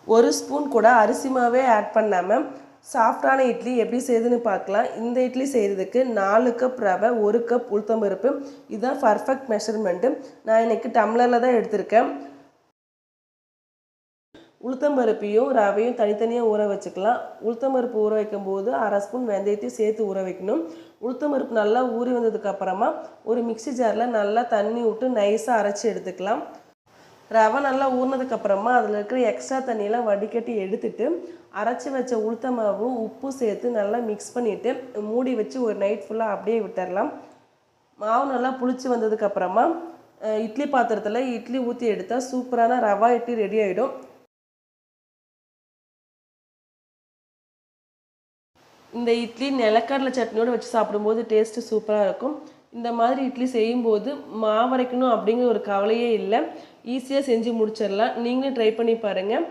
1 spoon கூட அரிசி மாவே ஆட் பண்ணாமல் சாஃப்டான இட்லி எப்படி செய்யுதுன்னு பார்க்கலாம். இந்த இட்லி செய்கிறதுக்கு 4 கப் ரவை, 1 கப் உளுத்தம்பருப்பு, இதுதான் பர்ஃபெக்ட் மெஷர்மெண்ட்டு. நான் இன்றைக்கி டம்ளரில் தான் எடுத்திருக்கேன். உளுத்தம்பருப்பையும் ரவையும் தனித்தனியாக ஊற வச்சுக்கலாம். உளுத்தம்பருப்பு ஊற வைக்கும் போது 1/2 ஸ்பூன் வெந்தயத்தையும் சேர்த்து ஊற வைக்கணும். உளுத்தம்பருப்பு நல்லா ஊறி வந்ததுக்கப்புறமா ஒரு மிக்சி ஜாரில் நல்லா தண்ணி விட்டு நைஸாக அரைச்சி எடுத்துக்கலாம். ரவை நல்லா ஊறினதுக்கப்புறமா அதில் இருக்கிற எக்ஸ்ட்ரா தண்ணியெல்லாம் வடிகட்டி எடுத்துட்டு அரைச்சி வச்ச உளுத்த மாவும் உப்பு சேர்த்து நல்லா மிக்ஸ் பண்ணிவிட்டு மூடி வச்சு ஒரு நைட் ஃபுல்லாக அப்படியே விட்டுடலாம். மாவு நல்லா புளிச்சு வந்ததுக்கப்புறமா இட்லி பாத்திரத்தில் இட்லி ஊற்றி எடுத்தால் சூப்பரான ரவா இட்லி ரெடி ஆகிடும். இந்த இட்லி நிலக்கடலை சட்னியோடு வச்சு சாப்பிடும்போது டேஸ்ட்டு சூப்பராக இருக்கும். இந்த மாதிரி இட்லி செய்யும்போது மாவரைக்கணும் அப்படிங்கிற ஒரு கவலையே இல்லை. ஈஸியாக செஞ்சு முடிச்சிடலாம். நீங்களும் ட்ரை பண்ணி பாருங்கள்.